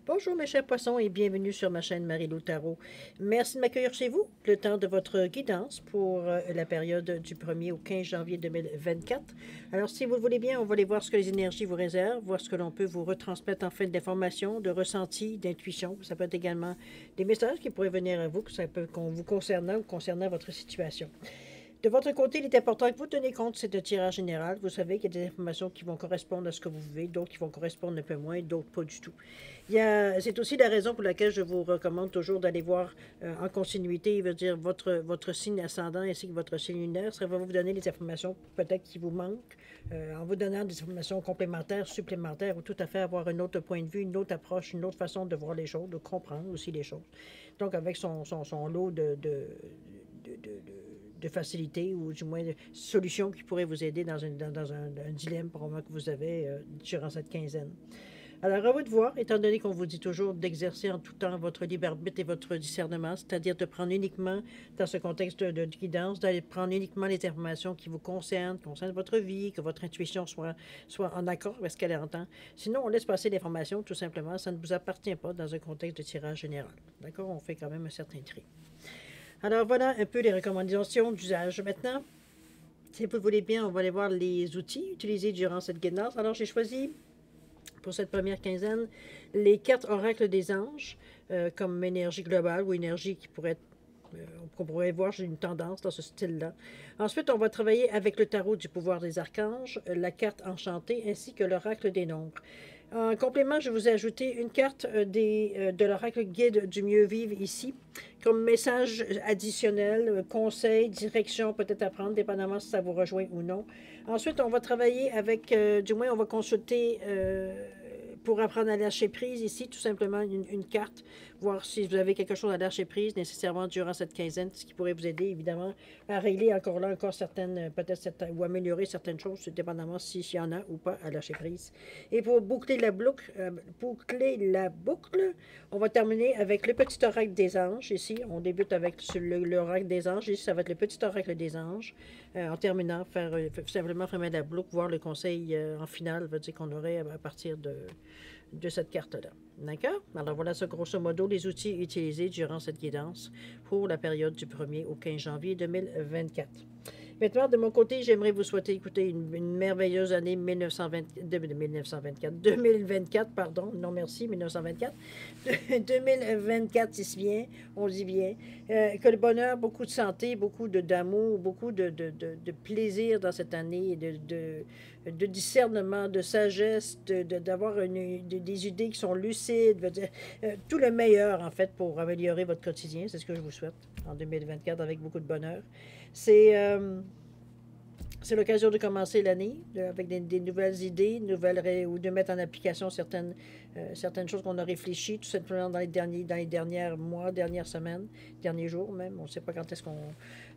Bonjour mes chers poissons et bienvenue sur ma chaîne Marie-Lou Tarot. Merci de m'accueillir chez vous, le temps de votre guidance pour la période du 1er au 15 janvier 2024. Alors si vous le voulez bien, on va aller voir ce que les énergies vous réservent, voir ce que l'on peut vous retransmettre en fait d'informations, de ressentis, d'intuition. Ça peut être également des messages qui pourraient venir à vous, que ça peut vous concernant ou concernant votre situation. De votre côté, il est important que vous teniez compte, c'est un tirage général. Vous savez qu'il y a des informations qui vont correspondre à ce que vous vivez, d'autres qui vont correspondre un peu moins, d'autres pas du tout. C'est aussi la raison pour laquelle je vous recommande toujours d'aller voir en continuité, veut dire votre signe ascendant ainsi que votre signe lunaire. Ça va vous donner les informations peut-être qui vous manquent, en vous donnant des informations complémentaires, supplémentaires, ou tout à fait avoir un autre point de vue, une autre approche, une autre façon de voir les choses, de comprendre aussi les choses. Donc avec son lot de facilité ou du moins de solutions qui pourraient vous aider dans un dilemme probablement que vous avez durant cette quinzaine. Alors, à vous de voir, étant donné qu'on vous dit toujours d'exercer en tout temps votre libre arbitre et votre discernement, c'est-à-dire de prendre uniquement, dans ce contexte de guidance, d'aller prendre uniquement les informations qui vous concernent votre vie, que votre intuition soit en accord avec ce qu'elle entend. Sinon, on laisse passer l'information, tout simplement. Ça ne vous appartient pas dans un contexte de tirage général. D'accord? On fait quand même un certain tri. Alors, voilà un peu les recommandations d'usage. Maintenant, si vous voulez bien, on va aller voir les outils utilisés durant cette guidance. Alors, j'ai choisi pour cette première quinzaine les cartes oracles des anges comme énergie globale ou énergie qui pourrait être qu'on pourrait voir, j'ai une tendance dans ce style-là. Ensuite, on va travailler avec le tarot du pouvoir des archanges, la carte enchantée ainsi que l'oracle des nombres. En complément, je vous ai ajouté une carte de l'oracle guide du mieux vivre ici, comme message additionnel, conseil, direction peut-être à prendre, dépendamment si ça vous rejoint ou non. Ensuite, on va travailler avec, du moins on va consulter pour apprendre à lâcher prise ici, tout simplement une carte, voir si vous avez quelque chose à lâcher prise nécessairement durant cette quinzaine, ce qui pourrait vous aider évidemment à régler encore certaines, peut-être certaines, ou améliorer certaines choses, dépendamment s'il y en a ou pas à lâcher prise. Et pour boucler la boucle, on va terminer avec le petit oracle des anges ici. On débute avec l'oracle des anges. Ici, ça va être le petit oracle des anges. En terminant, faire simplement fermer la boucle, voir le conseil en finale, veut dire qu'on aurait à partir de cette carte-là. D'accord? Alors voilà, ce grosso modo, les outils utilisés durant cette guidance pour la période du 1er au 15 janvier 2024. Maintenant, de mon côté, j'aimerais vous souhaiter écouter une merveilleuse année 2024, pardon, non merci, 1924. 2024, il se vient, on y vient. Que le bonheur, beaucoup de santé, beaucoup d'amour, beaucoup de plaisir dans cette année, de discernement, de sagesse, d'avoir des idées qui sont lucides, dire, tout le meilleur en fait pour améliorer votre quotidien, c'est ce que je vous souhaite en 2024 avec beaucoup de bonheur. C'est l'occasion de commencer l'année avec des nouvelles idées, ou de mettre en application certaines choses qu'on a réfléchies, tout simplement dans les derniers mois, dernières semaines, derniers jours même. On ne sait pas quand est-ce qu'on...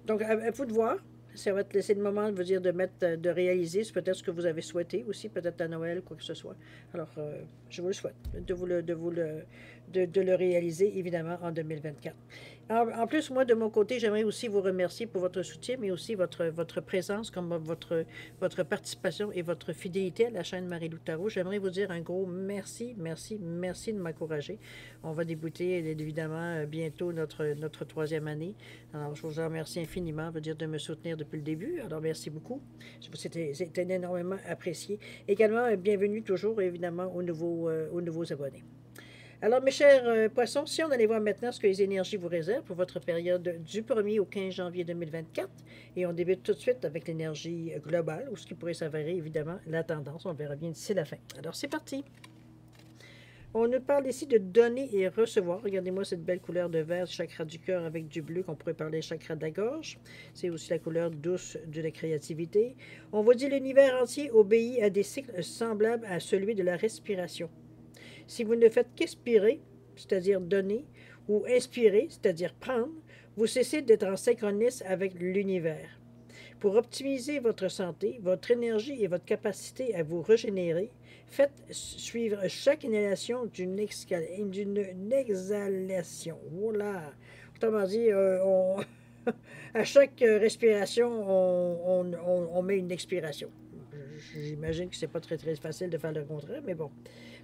Donc, à vous de voir. Ça va te laisser le moment de vous dire de réaliser peut-être ce que vous avez souhaité aussi, peut-être à Noël, quoi que ce soit. Alors, je vous le souhaite, de le réaliser, évidemment, en 2024. En plus, moi, de mon côté, j'aimerais aussi vous remercier pour votre soutien, mais aussi votre présence, comme votre participation et votre fidélité à la chaîne Marie-Lou Tarot. J'aimerais vous dire un gros merci, merci, merci de m'encourager. On va débuter, évidemment, bientôt notre troisième année. Alors, je vous en remercie infiniment, veut dire de me soutenir depuis le début. Alors, merci beaucoup. C'était énormément apprécié. Également, bienvenue toujours, évidemment, aux nouveaux abonnés. Alors, mes chers poissons, si on allait voir maintenant ce que les énergies vous réservent pour votre période du 1er au 15 janvier 2024, et on débute tout de suite avec l'énergie globale, ou ce qui pourrait s'avérer, évidemment, la tendance. On verra bien d'ici la fin. Alors, c'est parti. On nous parle ici de donner et recevoir. Regardez-moi cette belle couleur de vert, chakra du cœur avec du bleu, qu'on pourrait parler chakra de la gorge. C'est aussi la couleur douce de la créativité. On vous dit l'univers entier obéit à des cycles semblables à celui de la respiration. Si vous ne faites qu'expirer, c'est-à-dire donner, ou inspirer, c'est-à-dire prendre, vous cessez d'être en synchronisme avec l'univers. Pour optimiser votre santé, votre énergie et votre capacité à vous régénérer, faites suivre chaque inhalation d'une exhalation. Voilà. Autrement dit, à chaque respiration, on met une expiration. J'imagine que c'est pas très facile de faire le contraire, mais bon.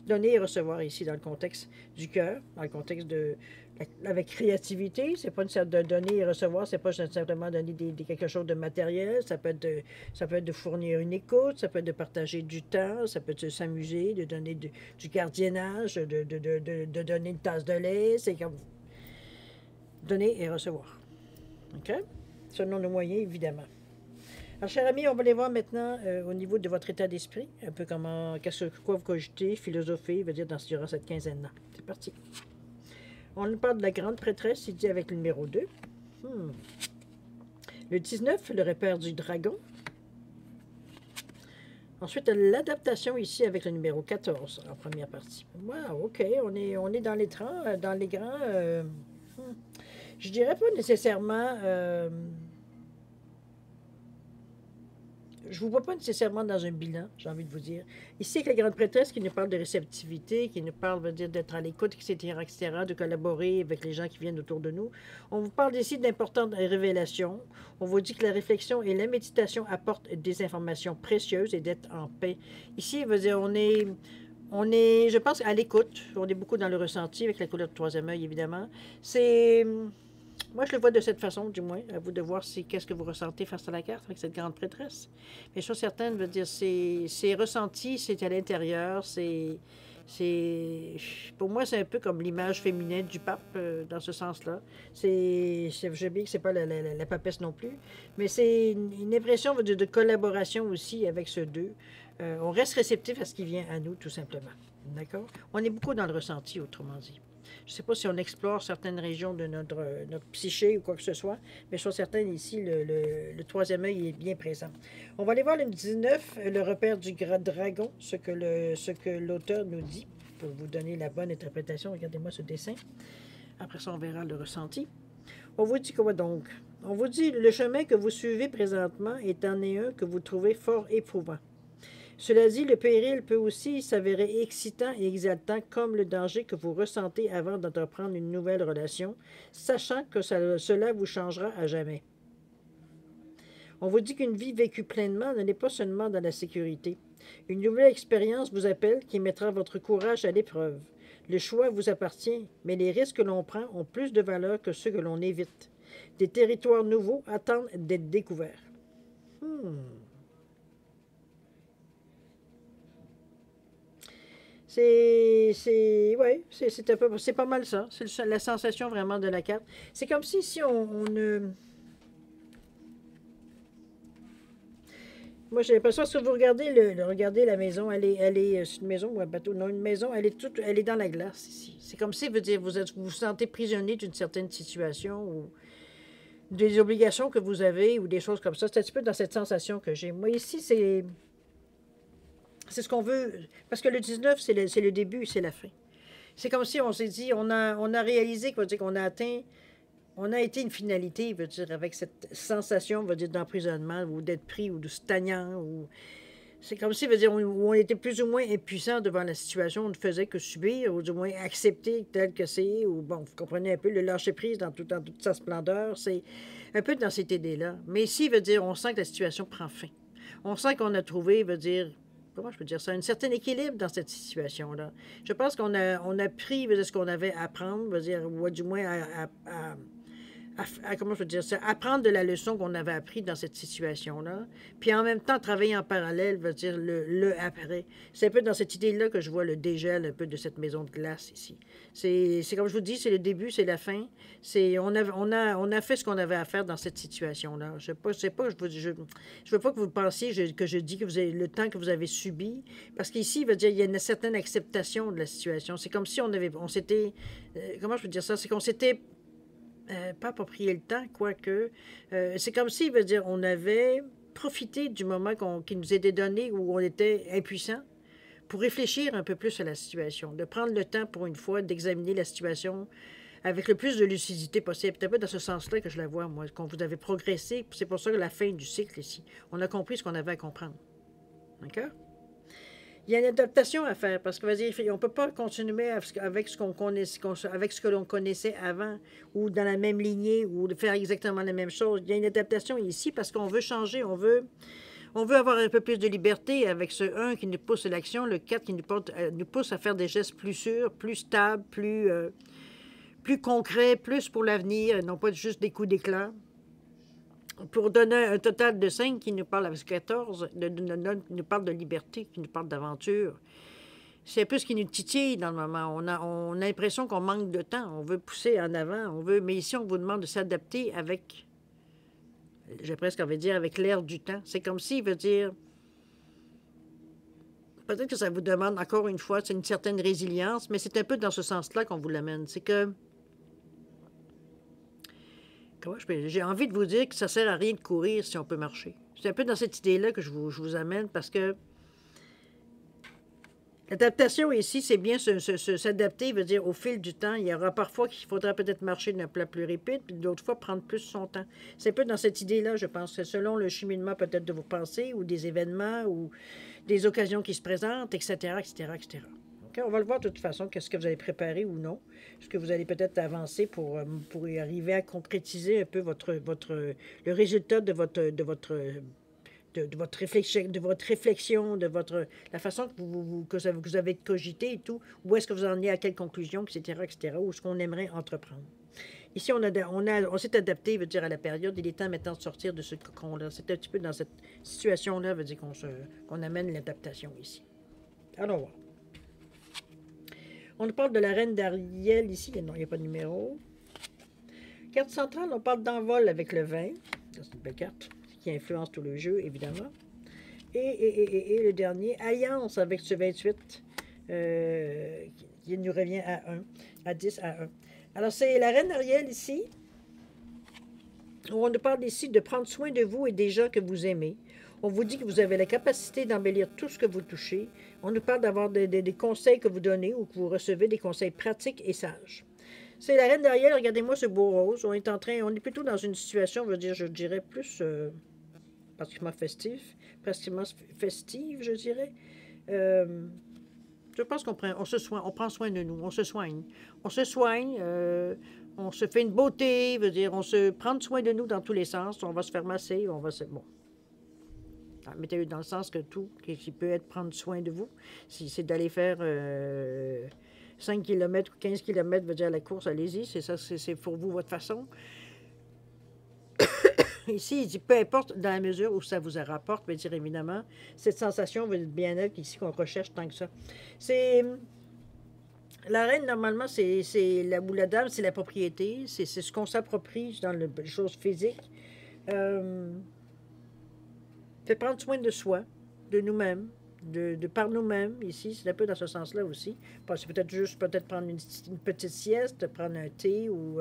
Donner et recevoir ici dans le contexte du cœur, dans le contexte de avec créativité, c'est pas nécessairement de donner et recevoir, c'est pas simplement donner quelque chose de matériel, ça peut être de fournir une écoute, ça peut être de partager du temps, ça peut être de s'amuser, de donner du gardiennage, de donner une tasse de lait, c'est comme donner et recevoir. OK? Selon nos moyens, évidemment. Alors, chers amis, on va aller voir maintenant au niveau de votre état d'esprit, un peu quoi vous cogitez, philosophie, veut dire durant cette quinzaine-là. C'est parti. On nous parle de la grande prêtresse, il dit avec le numéro 2. Le 19, le repère du dragon. Ensuite, l'adaptation ici avec le numéro 14 en première partie. Wow, OK, on est dans les grands... je dirais pas nécessairement... je ne vous vois pas nécessairement dans un bilan, j'ai envie de vous dire. Ici, avec la grande prêtresse qui nous parle de réceptivité, qui nous parle, veut dire, d'être à l'écoute, etc., de collaborer avec les gens qui viennent autour de nous. On vous parle ici d'importantes révélations. On vous dit que la réflexion et la méditation apportent des informations précieuses et d'être en paix. Ici, veut dire, on est, je pense, à l'écoute. On est beaucoup dans le ressenti, avec la couleur de troisième œil, évidemment. Moi, je le vois de cette façon, du moins. À vous de voir qu'est-ce que vous ressentez face à la carte avec cette grande prêtresse. Mais chose certaine, veut dire, c'est ressenti, c'est à l'intérieur, pour moi, c'est un peu comme l'image féminine du pape, dans ce sens-là. Je dis que c'est pas la papesse non plus, mais c'est une impression, veut dire, de collaboration aussi avec ce deux. On reste réceptif à ce qui vient à nous, tout simplement. D'accord? On est beaucoup dans le ressenti, autrement dit. Je ne sais pas si on explore certaines régions de notre psyché ou quoi que ce soit, mais je suis certaine ici, le troisième œil est bien présent. On va aller voir le 19, le repère du dragon, ce que l'auteur nous dit, pour vous donner la bonne interprétation. Regardez-moi ce dessin. Après ça, on verra le ressenti. On vous dit quoi donc? On vous dit, le chemin que vous suivez présentement est en un que vous trouvez fort éprouvant. Cela dit, le péril peut aussi s'avérer excitant et exaltant comme le danger que vous ressentez avant d'entreprendre une nouvelle relation, sachant que cela vous changera à jamais. On vous dit qu'une vie vécue pleinement n'est pas seulement dans la sécurité. Une nouvelle expérience vous appelle qui mettra votre courage à l'épreuve. Le choix vous appartient, mais les risques que l'on prend ont plus de valeur que ceux que l'on évite. Des territoires nouveaux attendent d'être découverts. C'est pas mal ça. C'est la sensation vraiment de la carte. C'est comme si moi, j'ai l'impression que si vous regardez la maison, elle est c'est une maison ou un bateau? Non, une maison, elle est dans la glace ici. C'est comme si, veut dire, vous vous sentez prisonnier d'une certaine situation ou des obligations que vous avez ou des choses comme ça. C'est un petit peu dans cette sensation que j'ai. Moi, ici, c'est ce qu'on veut, parce que le 19, c'est le début, c'est la fin. C'est comme si on s'est dit, on a réalisé qu'on a atteint, on a été une finalité, veut dire, avec cette sensation, veut dire, d'emprisonnement, ou d'être pris, ou de stagnant, ou... C'est comme si, veut dire, où on était plus ou moins impuissant devant la situation, on ne faisait que subir, ou du moins accepter tel que c'est, ou bon, vous comprenez un peu, le lâcher-prise dans toute sa splendeur, c'est un peu dans cette idée-là. Mais ici, veut dire, on sent que la situation prend fin. On sent qu'on a trouvé, veut dire, comment je peux dire ça, un certain équilibre dans cette situation-là. Je pense qu'on a pris ce qu'on avait à apprendre, veut dire, ou du moins comment je peux dire ça, apprendre de la leçon qu'on avait appris dans cette situation-là, puis en même temps travailler en parallèle, veut dire le après. C'est un peu dans cette idée-là que je vois le dégel un peu de cette maison de glace ici. C'est comme je vous dis, c'est le début, c'est la fin. On a fait ce qu'on avait à faire dans cette situation-là. Je veux pas que vous pensiez que je dis que vous avez le temps que vous avez subi, parce qu'ici, veut dire, il y a une certaine acceptation de la situation. C'est comme si on s'était, comment je peux dire ça, c'est qu'on s'était pas approprié le temps, quoique. C'est comme si, veut dire, on avait profité du moment qui nous était donné où on était impuissant pour réfléchir un peu plus à la situation, de prendre le temps pour une fois d'examiner la situation avec le plus de lucidité possible. C'est un peu dans ce sens-là que je la vois, moi, qu'on vous avait progressé. C'est pour ça que la fin du cycle ici, on a compris ce qu'on avait à comprendre. D'accord? Il y a une adaptation à faire parce que, on ne peut pas continuer avec ce que l'on connaissait avant ou dans la même lignée ou de faire exactement la même chose. Il y a une adaptation ici parce qu'on veut changer, on veut On veut avoir un peu plus de liberté avec ce 1 qui nous pousse à l'action, le 4 qui nous pousse à faire des gestes plus sûrs, plus stables, plus concrets, plus pour l'avenir, non pas juste des coups d'éclat. Pour donner un total de 5 qui nous parle avec 14, qui nous parle de liberté, qui nous parle d'aventure. C'est un peu ce qui nous titille dans le moment. On a l'impression qu'on manque de temps. On veut pousser en avant. Mais ici, on vous demande de s'adapter avec, j'ai presque envie de dire, avec l'air du temps. C'est comme s'il veut dire, peut-être que ça vous demande, encore une fois, c'est une certaine résilience, mais c'est un peu dans ce sens-là qu'on vous l'amène. C'est que, j'ai envie de vous dire que ça sert à rien de courir si on peut marcher. C'est un peu dans cette idée-là que je vous amène, parce que l'adaptation ici, c'est bien s'adapter, veut dire au fil du temps. Il y aura parfois qu'il faudra peut-être marcher d'un plat plus rapide, puis d'autres fois prendre plus son temps. C'est un peu dans cette idée-là, je pense. C'est selon le cheminement peut-être de vos pensées, ou des événements, ou des occasions qui se présentent, etc., etc., etc. Okay? On va le voir de toute façon, qu'est-ce que vous allez préparer ou non. Est-ce que vous allez peut-être avancer pour y arriver à concrétiser un peu le résultat de votre réflexion, la façon que vous avez cogité et tout, où est-ce que vous en êtes, à quelle conclusion, etc., etc., ou ce qu'on aimerait entreprendre. Ici, on s'est adapté, veut dire, à la période. Il est temps maintenant de sortir de ce cocon-là. C'est un petit peu dans cette situation-là, veut dire qu'on amène l'adaptation ici. Allons voir. On nous parle de la reine d'Ariel ici. Non, il n'y a pas de numéro. Carte centrale, on parle d'envol avec le 20. C'est une belle carte qui influence tout le jeu, évidemment. Et le dernier, Alliance avec ce 28, qui nous revient à 1, à 10 à 1. Alors, c'est la reine Ariel ici, où on nous parle ici de prendre soin de vous et des gens que vous aimez. On vous dit que vous avez la capacité d'embellir tout ce que vous touchez. On nous parle d'avoir des conseils que vous donnez ou que vous recevez, des conseils pratiques et sages. C'est la reine d'Ariel, regardez-moi ce beau rose. On est plutôt dans une situation, je dirais, plus pratiquement festive, je dirais. Je pense qu'on prend soin de nous, on se soigne. On se soigne, on se fait une beauté, on se prend soin de nous dans tous les sens. On va se faire masser, bon. Mettez-le dans le sens que tout, qui peut être prendre soin de vous, si c'est d'aller faire 5 km ou 15 km, la course, allez-y, c'est ça, c'est pour vous votre façon. Ici, il dit peu importe dans la mesure où ça vous rapporte, dire évidemment, cette sensation de bien-être ici qu'on recherche tant que ça. C'est. La reine, normalement, c'est la dame, c'est la propriété, c'est ce qu'on s'approprie dans les choses physiques. C'est prendre soin de soi, de nous-mêmes, de par nous-mêmes, ici, c'est un peu dans ce sens-là aussi. C'est peut-être juste prendre une petite sieste, prendre un thé ou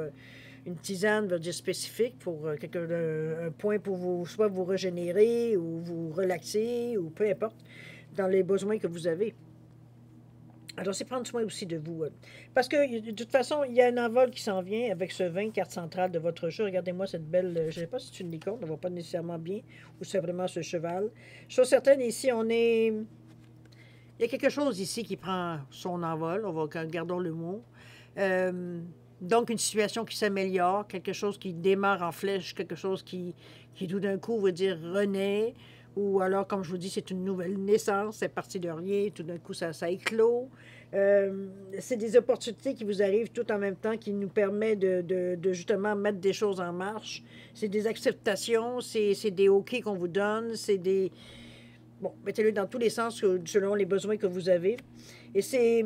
une tisane, veut dire spécifique, pour un point pour vous, soit vous régénérer ou vous relaxer, ou peu importe, dans les besoins que vous avez. Alors, c'est prendre soin aussi de vous. Parce que, de toute façon, il y a un envol qui s'en vient avec ce 20 carte centrale de votre jeu. Regardez-moi cette belle, je ne sais pas si c'est une licorne, on ne voit pas nécessairement bien, ou c'est vraiment ce cheval. Chose certaine, ici, il y a quelque chose ici qui prend son envol, gardons le mot. Donc, une situation qui s'améliore, quelque chose qui démarre en flèche, quelque chose qui tout d'un coup veut dire renaît, ou alors, comme je vous dis, c'est une nouvelle naissance, c'est parti de rien, tout d'un coup, ça éclot. C'est des opportunités qui vous arrivent tout en même temps, qui nous permettent de justement mettre des choses en marche. C'est des acceptations, c'est des OK qu'on vous donne, c'est des... Bon, mettez-le dans tous les sens selon les besoins que vous avez. Et c'est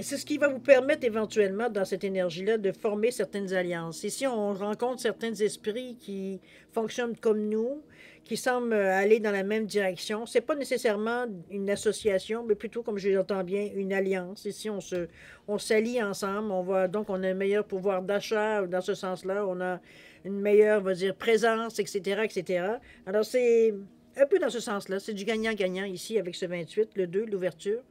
ce qui va vous permettre éventuellement, dans cette énergie-là, de former certaines alliances. Ici, on rencontre certains esprits qui fonctionnent comme nous, qui semblent aller dans la même direction. C'est pas nécessairement une association, mais plutôt, comme je l'entends bien, une alliance. Ici, on s'allie ensemble. Donc, on a un meilleur pouvoir d'achat dans ce sens-là. On a une meilleure, présence, etc., etc. Alors, c'est un peu dans ce sens-là. C'est du gagnant-gagnant ici avec ce 28, le 2, l'ouverture.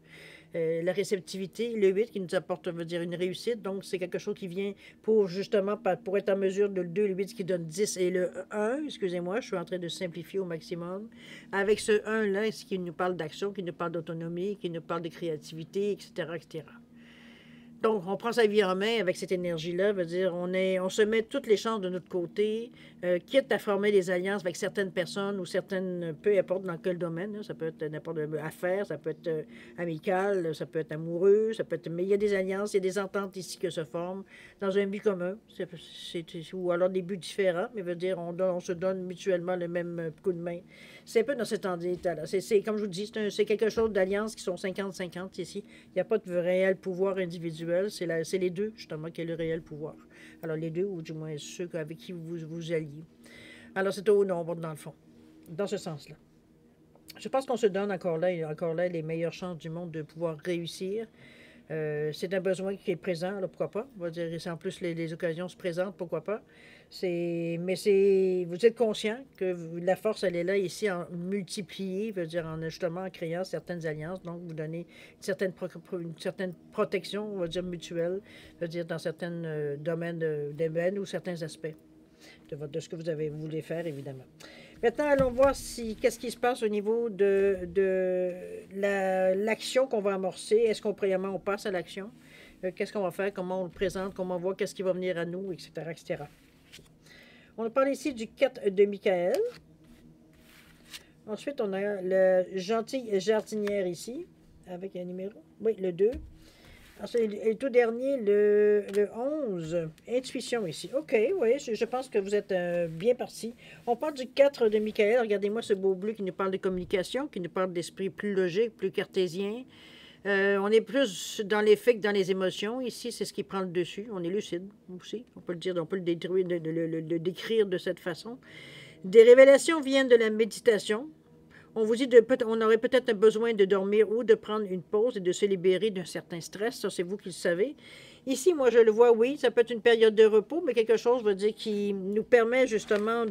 La réceptivité, le 8 qui nous apporte, une réussite. Donc, c'est quelque chose qui vient pour, justement, pour être en mesure de le 2, le 8 qui donne 10 et le 1, excusez-moi, je suis en train de simplifier au maximum. Avec ce 1-là, qui nous parle d'action, qui nous parle d'autonomie, qui nous parle de créativité, etc., etc. Donc, on prend sa vie en main avec cette énergie-là, veut dire, on se met toutes les chances de notre côté, quitte à former des alliances avec certaines personnes ou certaines, peu importe dans quel domaine, là, ça peut être n'importe quelle affaire, ça peut être amical, ça peut être amoureux, ça peut être, mais il y a des alliances, il y a des ententes ici que se forment dans un but commun, ou alors des buts différents, mais veut dire, on se donne mutuellement le même coup de main. C'est un peu dans cet état-là. Comme je vous dis, c'est quelque chose d'alliances qui sont 50-50 ici. Il n'y a pas de réel pouvoir individuel. C'est les deux, justement, qui ont le réel pouvoir. Alors, les deux, ou du moins ceux avec qui vous vous alliez. Alors, c'est au nombre, dans le fond. Dans ce sens-là. Je pense qu'on se donne encore là les meilleures chances du monde de pouvoir réussir. C'est un besoin qui est présent, là, pourquoi pas? On va dire, en plus, les occasions se présentent, pourquoi pas? Vous êtes conscient que la force, elle est là ici en multiplier, veut dire justement en créant certaines alliances, donc vous donnez une certaine protection, on va dire mutuelle, veut dire dans certains domaines ou certains aspects de ce que vous avez voulu faire, évidemment. Maintenant, allons voir qu'est-ce qui se passe au niveau de l'action qu'on va amorcer. Est-ce qu'on premièrement on passe à l'action? Qu'est-ce qu'on va faire? Comment on le présente? Comment on voit qu'est-ce qui va venir à nous, etc., etc. On parle ici du 4 de Michael. Ensuite, on a le gentil jardinière ici, avec un numéro. Oui, le 2. Ensuite, et tout dernier, le 11, intuition ici. OK, oui, je pense que vous êtes bien parti. On parle du 4 de Michael. Regardez-moi ce beau bleu qui nous parle de communication, qui nous parle d'esprit plus logique, plus cartésien. On est plus dans les faits que dans les émotions. Ici, c'est ce qui prend le dessus. On est lucide aussi. On peut le dire, on peut le détruire, le décrire de cette façon. Des révélations viennent de la méditation. On vous dit on aurait peut-être besoin de dormir ou de prendre une pause et de se libérer d'un certain stress. Ça, c'est vous qui le savez. Ici, moi, je le vois, oui, ça peut être une période de repos, mais quelque chose, veut dire, qui nous permet justement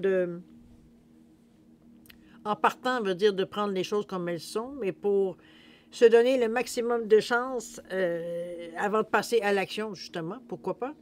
en partant, veut dire, de prendre les choses comme elles sont, mais pour se donner le maximum de chances avant de passer à l'action, justement. Pourquoi pas?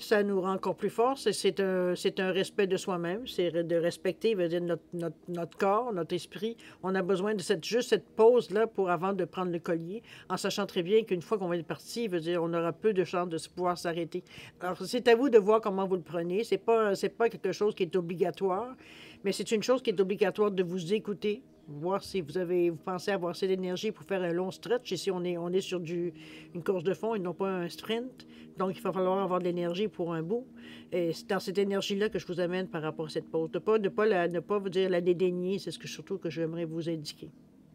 Ça nous rend encore plus fort. C'est un respect de soi-même. C'est de respecter, veut dire, notre corps, notre esprit. On a besoin de juste cette pause-là avant de prendre le collier, en sachant très bien qu'une fois qu'on va être parti, veut dire, on aura peu de chances de pouvoir s'arrêter. Alors, c'est à vous de voir comment vous le prenez. C'est pas quelque chose qui est obligatoire, mais c'est une chose qui est obligatoire de vous écouter, voir si vous pensez avoir assez d'énergie pour faire un long stretch. Ici, on est sur une course de fond et non pas un sprint. Donc, il va falloir avoir de l'énergie pour un bout. Et c'est dans cette énergie-là que je vous amène par rapport à cette pause. Ne pas vous dire la dédaigner, c'est surtout que j'aimerais vous indiquer.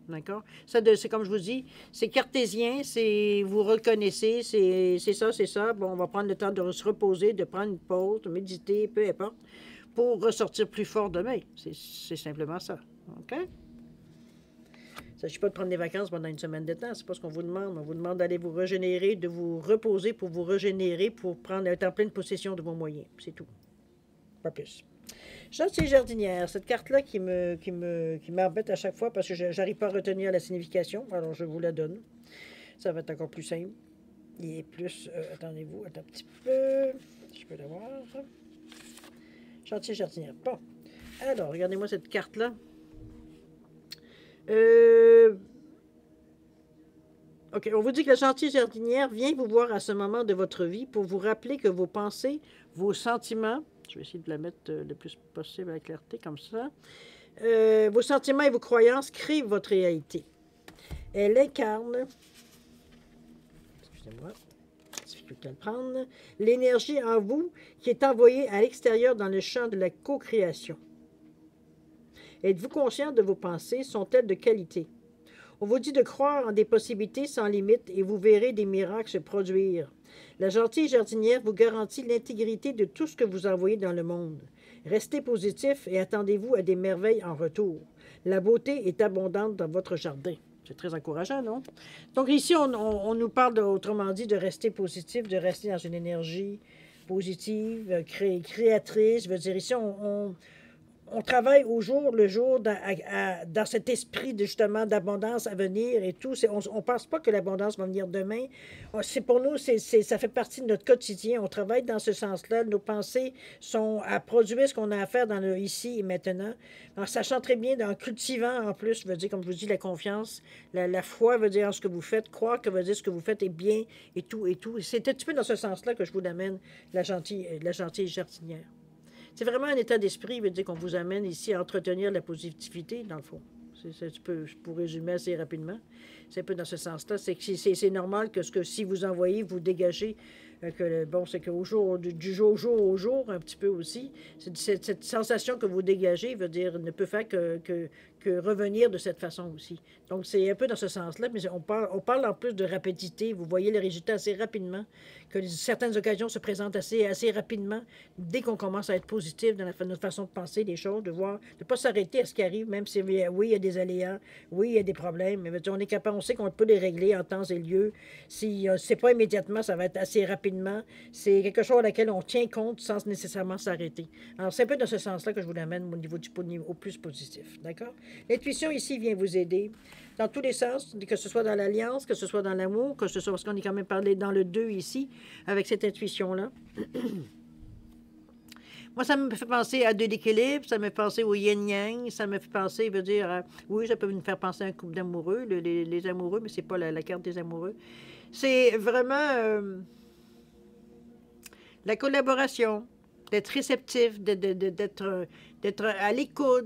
D'accord? Ça, c'est comme je vous dis, c'est cartésien, vous reconnaissez, c'est ça. Bon, on va prendre le temps de se reposer, de prendre une pause, de méditer, peu importe, pour ressortir plus fort demain. C'est simplement ça. OK? Il ne s'agit pas de prendre des vacances pendant une semaine de temps. C'est pas ce qu'on vous demande. On vous demande d'aller vous régénérer, de vous reposer pour vous régénérer, pour être en pleine possession de vos moyens. C'est tout. Pas plus. Gentille jardinière, cette carte-là qui m'embête à chaque fois parce que je n'arrive pas à retenir la signification. Alors, je vous la donne. Ça va être encore plus simple. Il est plus... attendez-vous, attends un petit peu. Si je peux l'avoir. Gentille jardinière. Bon. Alors, regardez-moi cette carte-là. OK, on vous dit que la gentille jardinière vient vous voir à ce moment de votre vie pour vous rappeler que vos pensées, vos sentiments, je vais essayer de la mettre le plus possible à la clarté, comme ça, vos sentiments et vos croyances créent votre réalité. Elle incarne, excusez-moi, difficulté à le prendre, l'énergie en vous qui est envoyée à l'extérieur dans le champ de la co-création. Êtes-vous conscient de vos pensées? Sont-elles de qualité? On vous dit de croire en des possibilités sans limite et vous verrez des miracles se produire. La gentille jardinière vous garantit l'intégrité de tout ce que vous envoyez dans le monde. Restez positif et attendez-vous à des merveilles en retour. La beauté est abondante dans votre jardin. C'est très encourageant, non? Donc ici, on nous parle, autrement dit, de rester positif, de rester dans une énergie positive, créatrice. Je veux dire, ici, on travaille au jour le jour dans cet esprit de, justement d'abondance à venir et tout. On ne pense pas que l'abondance va venir demain. C'est pour nous, ça fait partie de notre quotidien. On travaille dans ce sens-là. Nos pensées sont à produire ce qu'on a à faire dans le ici et maintenant. En sachant très bien, en cultivant en plus, veut dire, comme je vous dis, la confiance, la foi veut dire en ce que vous faites, croire que veut dire ce que vous faites est bien et tout et tout. C'est un petit peu dans ce sens-là que je vous amène la gentille jardinière. C'est vraiment un état d'esprit, veut dire qu'on vous amène ici à entretenir la positivité, dans le fond. Pour résumer assez rapidement, c'est un peu dans ce sens-là. C'est normal que si vous envoyez, vous dégagez, c'est qu'au jour, du jour au jour, un petit peu aussi, cette sensation que vous dégagez, veut dire, ne peut faire que revenir de cette façon aussi. Donc, c'est un peu dans ce sens-là, mais on parle en plus de rapidité. Vous voyez les résultats assez rapidement, que certaines occasions se présentent assez rapidement, dès qu'on commence à être positif dans notre façon de penser les choses, de voir, de ne pas s'arrêter à ce qui arrive, même si, oui, il y a des aléas, oui, il y a des problèmes, mais on est capable, on sait qu'on peut les régler en temps et lieu. Si c'est pas immédiatement, ça va être assez rapidement. C'est quelque chose à laquelle on tient compte sans nécessairement s'arrêter. Alors, c'est un peu dans ce sens-là que je vous l'amène au niveau au plus positif, d'accord? L'intuition ici vient vous aider dans tous les sens, que ce soit dans l'alliance, que ce soit dans l'amour, que ce soit, parce qu'on est quand même parlé dans le 2 ici, avec cette intuition-là. Moi, ça me fait penser à de l'équilibre, ça me fait penser au yin-yang, ça me fait penser, veut dire, oui, ça peut nous faire penser à un couple d'amoureux, les amoureux, mais c'est pas la carte des amoureux. C'est vraiment la collaboration, d'être réceptif, d'être à l'écoute,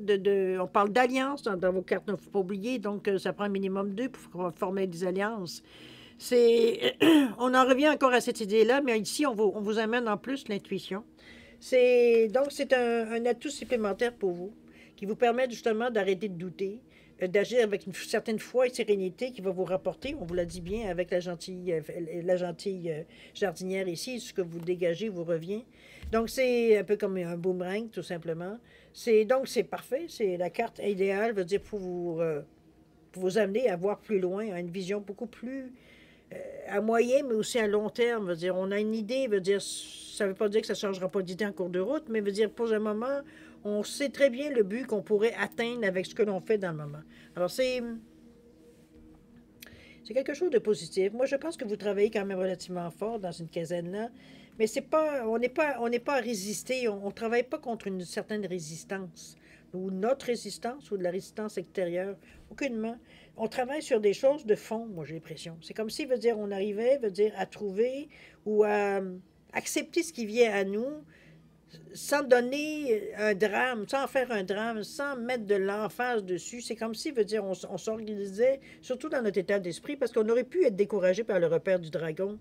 on parle d'alliance dans vos cartes, il ne faut pas oublier, donc ça prend un minimum 2 pour former des alliances. On en revient encore à cette idée-là, mais ici, on vous amène en plus l'intuition. Donc, c'est un atout supplémentaire pour vous, qui vous permet justement d'arrêter de douter, d'agir avec une certaine foi et sérénité qui va vous rapporter, on vous l'a dit bien, avec la gentille jardinière ici, ce que vous dégagez vous revient. Donc, c'est un peu comme un boomerang, tout simplement. Donc, c'est parfait, c'est la carte idéale, veut dire, pour vous amener à voir plus loin, à une vision beaucoup plus à moyen, mais aussi à long terme. Veut dire, on a une idée, veut dire, ça ne veut pas dire que ça ne changera pas d'idée en cours de route, mais veut dire, pour le moment, on sait très bien le but qu'on pourrait atteindre avec ce que l'on fait dans le moment. Alors, c'est quelque chose de positif. Moi, je pense que vous travaillez quand même relativement fort dans une quinzaine-là, mais on n'est pas à résister, on ne travaille pas contre une certaine résistance, ou notre résistance, ou de la résistance extérieure, aucunement. On travaille sur des choses de fond, moi j'ai l'impression. C'est comme si, veut dire, on arrivait, veut dire, à trouver ou à accepter ce qui vient à nous, sans donner un drame, sans faire un drame, sans mettre de l'emphase dessus. C'est comme si, veut dire, on s'organisait, surtout dans notre état d'esprit, parce qu'on aurait pu être découragé par le repère du dragon,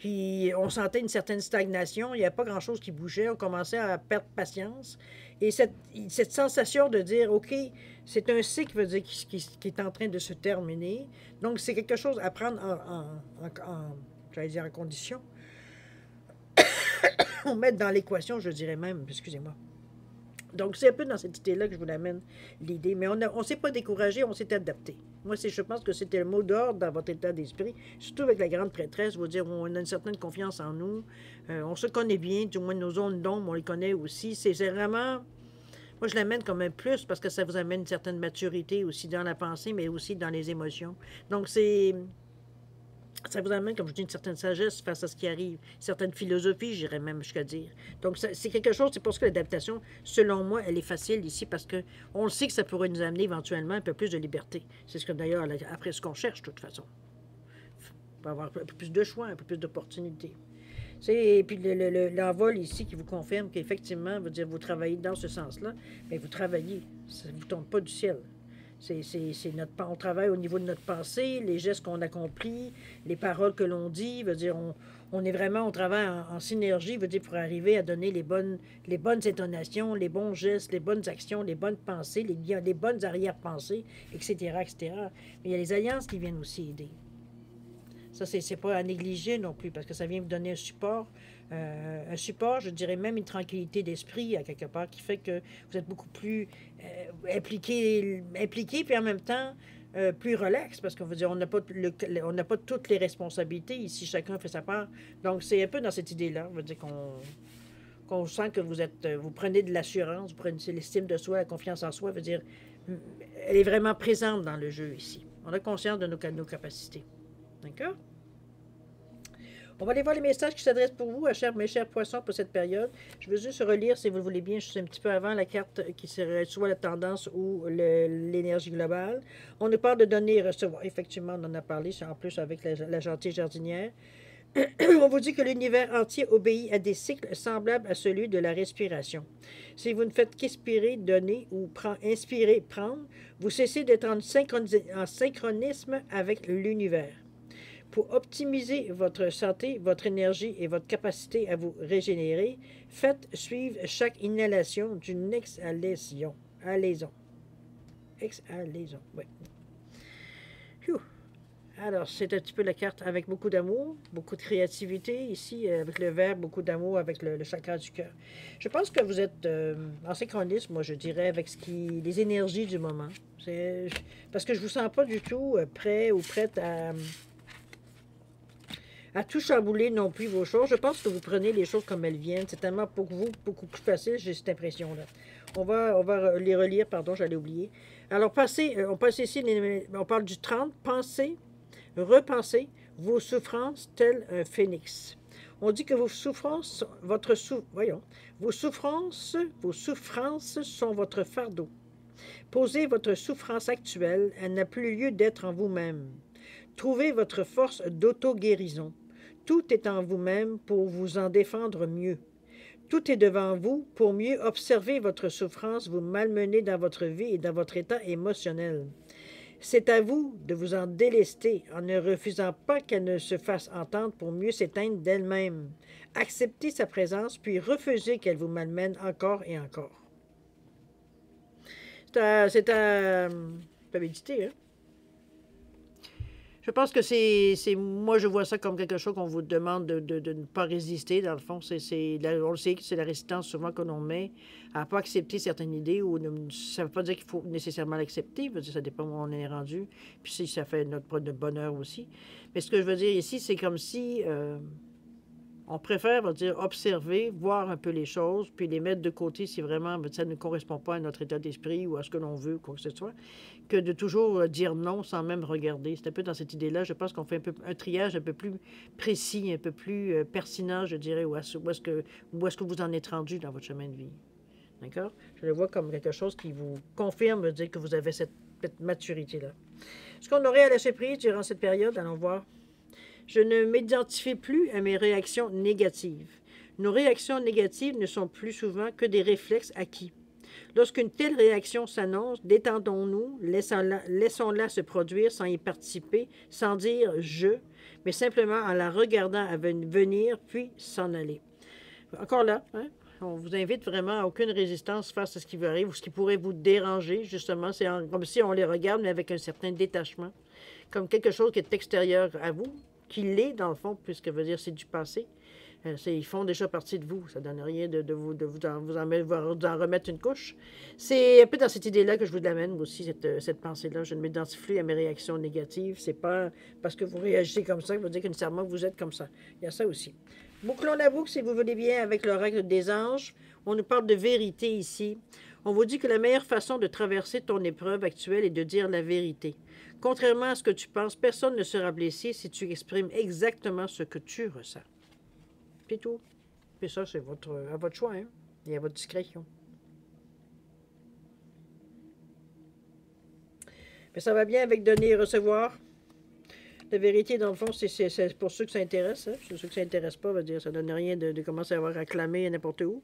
on sentait une certaine stagnation, il n'y a pas grand-chose qui bougeait, on commençait à perdre patience. Et cette sensation de dire, OK, c'est un cycle, veut dire, qui est en train de se terminer. Donc, c'est quelque chose à prendre j'allais dire en condition, on met dans l'équation, je dirais même, excusez-moi. Donc, c'est un peu dans cette idée-là que je vous amène l'idée. Mais on ne s'est pas découragé, on s'est adapté. Moi, je pense que c'était le mot d'ordre dans votre état d'esprit, surtout avec la grande prêtresse, vous dire, on a une certaine confiance en nous, on se connaît bien, du moins nos zones d'ombre, on les connaît aussi. C'est vraiment, moi, je l'amène comme un plus parce que ça vous amène une certaine maturité aussi dans la pensée, mais aussi dans les émotions. Donc, ça vous amène, comme je dis, une certaine sagesse face à ce qui arrive, une certaine philosophie, j'irais même jusqu'à dire. Donc, c'est quelque chose, c'est pour ça que l'adaptation, selon moi, elle est facile ici, parce qu'on le sait que ça pourrait nous amener éventuellement un peu plus de liberté. C'est ce que d'ailleurs, après ce qu'on cherche, de toute façon. Pour avoir un peu plus de choix, un peu plus d'opportunités. Et puis l'envol ici qui vous confirme qu'effectivement, vous travaillez dans ce sens-là, mais vous travaillez, ça ne vous tombe pas du ciel. On travaille au niveau de notre pensée, les gestes qu'on accomplit, les paroles que l'on dit, on travaille en synergie, pour arriver à donner les bonnes intonations, les bons gestes, les bonnes actions, les bonnes pensées, les bonnes arrière-pensées, etc., etc. Mais il y a les alliances qui viennent aussi aider. Ça, c'est pas à négliger non plus, parce que ça vient vous donner un support, je dirais même une tranquillité d'esprit, à quelque part, qui fait que vous êtes beaucoup plus impliqué, puis en même temps, plus relax, parce qu'on veut dire, on n'a pas toutes les responsabilités, ici, chacun fait sa part. Donc, c'est un peu dans cette idée-là, on veut dire qu'on sent que vous êtes, vous prenez de l'assurance, vous prenez l'estime de soi, la confiance en soi, veut dire, elle est vraiment présente dans le jeu ici. On a conscience de nos capacités. D'accord? On va aller voir les messages qui s'adressent pour vous, mes chers poissons, pour cette période. Je veux juste relire, si vous le voulez bien, juste un petit peu avant, la carte qui serait soit la tendance ou l'énergie globale. On nous parle de donner et recevoir. Effectivement, on en a parlé, en plus avec la gentille jardinière. On vous dit que l'univers entier obéit à des cycles semblables à celui de la respiration. Si vous ne faites qu'expirer, donner ou inspirer, prendre, vous cessez d'être en synchronisme avec l'univers. Pour optimiser votre santé, votre énergie et votre capacité à vous régénérer, faites suivre chaque inhalation d'une exhalation. Exhalaison, oui. Alors, c'est un petit peu la carte avec beaucoup d'amour, beaucoup de créativité. Ici, avec le vert, beaucoup d'amour avec le chakra du cœur. Je pense que vous êtes en synchronisme, moi, je dirais, avec les énergies du moment. Parce que je ne vous sens pas du tout prêt ou prête à tout chambouler non plus vos choses. Je pense que vous prenez les choses comme elles viennent. C'est tellement pour vous beaucoup plus facile, j'ai cette impression-là. On va les relire, pardon, j'allais oublier. Alors, on passe ici, on parle du 30, pensez, repensez vos souffrances telles un phénix. On dit que vos souffrances, vos souffrances sont votre fardeau. Posez votre souffrance actuelle, elle n'a plus lieu d'être en vous-même. Trouvez votre force d'auto-guérison. Tout est en vous-même pour vous en défendre mieux. Tout est devant vous pour mieux observer votre souffrance vous malmener dans votre vie et dans votre état émotionnel. C'est à vous de vous en délester en ne refusant pas qu'elle ne se fasse entendre pour mieux s'éteindre d'elle-même. Acceptez sa présence, puis refusez qu'elle vous malmène encore et encore. C'est à méditer, hein? Je pense que moi, je vois ça comme quelque chose qu'on vous demande de ne pas résister. Dans le fond, on le sait que c'est la résistance souvent que l'on met à ne pas accepter certaines idées. Ça ne veut pas dire qu'il faut nécessairement l'accepter. Ça dépend où on est rendu. Puis si ça fait notre bonheur aussi. Mais ce que je veux dire ici, c'est comme si on préfère, observer, voir un peu les choses, puis les mettre de côté si vraiment ça ne correspond pas à notre état d'esprit ou à ce que l'on veut, quoi que ce soit, que de toujours dire non sans même regarder. C'est un peu dans cette idée-là. Je pense qu'on fait un triage un peu plus précis, un peu plus pertinent, je dirais, où est-ce que vous en êtes rendu dans votre chemin de vie. D'accord? Je le vois comme quelque chose qui vous confirme, dire que vous avez cette maturité-là. Ce qu'on aurait à lâcher prise durant cette période, allons voir. Je ne m'identifie plus à mes réactions négatives. Nos réactions négatives ne sont plus souvent que des réflexes acquis. Lorsqu'une telle réaction s'annonce, détendons-nous, laissons-la se produire sans y participer, sans dire « je », mais simplement en la regardant venir, puis s'en aller. Encore là, hein? On vous invite vraiment à aucune résistance face à ce qui vous arrive ou ce qui pourrait vous déranger, justement. C'est comme si on les regarde, mais avec un certain détachement, comme quelque chose qui est extérieur à vous, qui l'est, dans le fond, puisque veut dire c'est du passé. Ils font déjà partie de vous. Ça ne donne rien de vous en remettre une couche. C'est un peu dans cette idée-là que je vous l'amène aussi, cette pensée-là. Je ne m'identifie plus à mes réactions négatives. C'est pas parce que vous réagissez comme ça que vous dire que nécessairement vous êtes comme ça. Il y a ça aussi. Bouclons la boucle, si vous voulez bien, avec l'oracle des anges. On nous parle de vérité ici. On vous dit que la meilleure façon de traverser ton épreuve actuelle est de dire la vérité. Contrairement à ce que tu penses, personne ne sera blessé si tu exprimes exactement ce que tu ressens. C'est tout. Et ça, c'est à votre choix, hein? Et à votre discrétion. Mais ça va bien avec donner et recevoir. La vérité, dans le fond, c'est pour ceux que ça intéresse. Hein? Pour ceux que ça n'intéresse pas, ça ne donne rien de commencer à avoir à clamer n'importe où.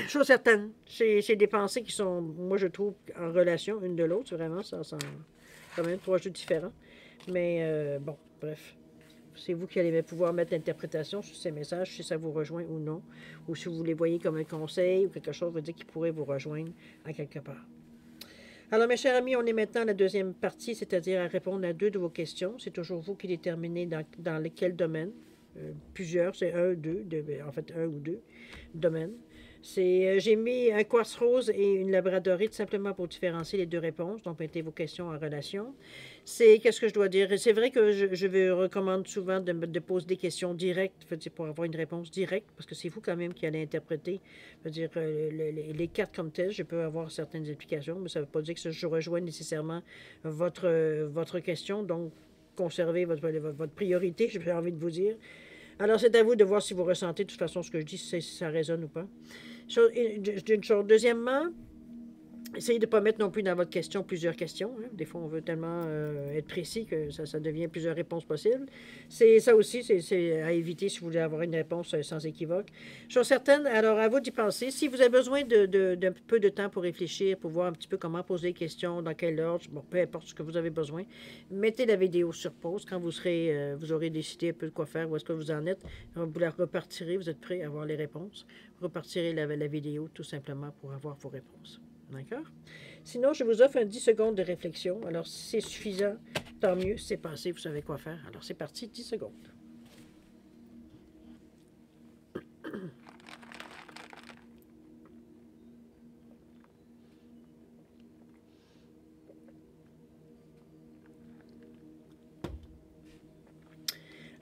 Chose certaine, c'est des pensées qui sont, moi, je trouve, en relation une de l'autre. Vraiment, ça sent quand même 3 jeux différents. Mais bon, bref. C'est vous qui allez pouvoir mettre l'interprétation sur ces messages, si ça vous rejoint ou non, ou si vous les voyez comme un conseil ou quelque chose veut dire qui pourrait vous rejoindre à quelque part. Alors, mes chers amis, on est maintenant à la deuxième partie, c'est-à-dire à répondre à 2 de vos questions. C'est toujours vous qui déterminez dans quel domaine. Plusieurs, c'est un ou deux domaines. J'ai mis un quartz rose et une labradorite simplement pour différencier les deux réponses. Donc, mettez vos questions en relation. Qu'est-ce que je dois dire? C'est vrai que je vous recommande souvent de poser des questions directes, pour avoir une réponse directe, parce que c'est vous quand même qui allez interpréter, les cartes comme telles. Je peux avoir certaines explications, mais ça ne veut pas dire que je rejoins nécessairement votre question. Donc, conservez votre priorité, j'ai envie de vous dire. Alors, c'est à vous de voir si vous ressentez de toute façon ce que je dis, si ça résonne ou pas. D'une chose. Deuxièmement, essayez de ne pas mettre non plus dans votre question plusieurs questions. Hein. Des fois, on veut tellement être précis que ça devient plusieurs réponses possibles. Ça aussi, c'est à éviter si vous voulez avoir une réponse sans équivoque. Chose certaine, alors à vous d'y penser. Si vous avez besoin d'un peu de temps pour réfléchir, pour voir un petit peu comment poser les questions, dans quel ordre, bon, peu importe ce que vous avez besoin, mettez la vidéo sur pause quand vous aurez décidé un peu de quoi faire, où est-ce que vous en êtes. Vous la repartirez, vous êtes prêt à avoir les réponses. Vous repartirez la vidéo tout simplement pour avoir vos réponses. D'accord? Sinon, je vous offre un 10 secondes de réflexion. Alors, si c'est suffisant, tant mieux. Si c'est passé, vous savez quoi faire. Alors, c'est parti, 10 secondes.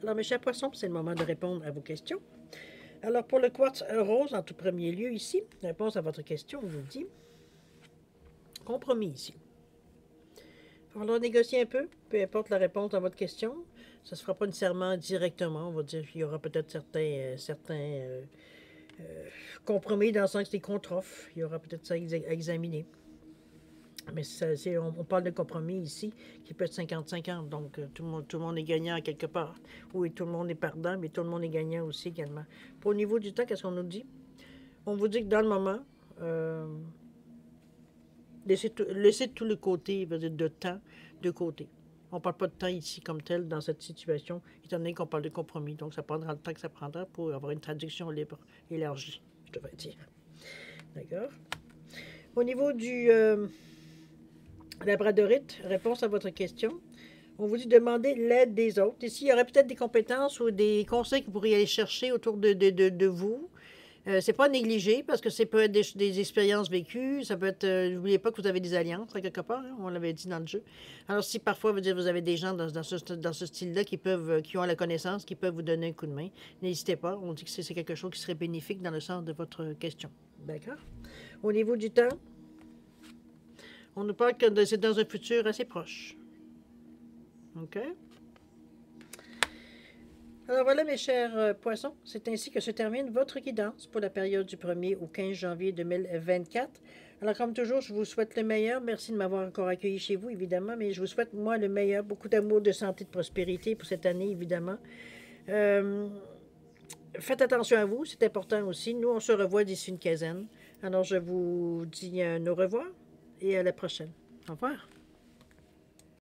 Alors, mes chers poissons, c'est le moment de répondre à vos questions. Alors, pour le quartz rose, en tout premier lieu, ici, la réponse à votre question, on vous dit compromis ici. Il va falloir négocier un peu importe la réponse à votre question. Ça ne se fera pas nécessairement directement. On va dire qu'il y aura peut-être certains compromis dans le sens des contre-offres. Il y aura peut-être ça à examiner. Mais on parle de compromis ici qui peut être 50-50. Donc, tout le monde est gagnant à quelque part. Oui, tout le monde est perdant, mais tout le monde est gagnant aussi également. Pour au niveau du temps, qu'est-ce qu'on nous dit? On vous dit que dans le moment, laissez tout le côté, de temps de côté. On ne parle pas de temps ici comme tel dans cette situation, étant donné qu'on parle de compromis. Donc, ça prendra le temps que ça prendra pour avoir une traduction libre, élargie, je devrais dire. D'accord? Au niveau du labradorite, réponse à votre question. On vous dit de demander l'aide des autres. Ici, il y aurait peut-être des compétences ou des conseils que vous pourriez aller chercher autour de vous. C'est pas négligé parce que ça peut être des expériences vécues. Ça peut être. N'oubliez pas que vous avez des alliances, à quelque part. Hein, on l'avait dit dans le jeu. Alors, si parfois, vous avez des gens dans ce style-là qui ont la connaissance, qui peuvent vous donner un coup de main, n'hésitez pas. On dit que c'est quelque chose qui serait bénéfique dans le sens de votre question. D'accord? Au niveau du temps, on nous parle que c'est dans un futur assez proche. OK? Alors voilà, mes chers poissons, c'est ainsi que se termine votre guidance pour la période du 1er au 15 janvier 2024. Alors, comme toujours, je vous souhaite le meilleur. Merci de m'avoir encore accueilli chez vous, évidemment, mais je vous souhaite, moi, le meilleur. Beaucoup d'amour, de santé, de prospérité pour cette année, évidemment. Faites attention à vous, c'est important aussi. Nous, on se revoit d'ici une quinzaine. Alors, je vous dis au revoir et à la prochaine. Au revoir.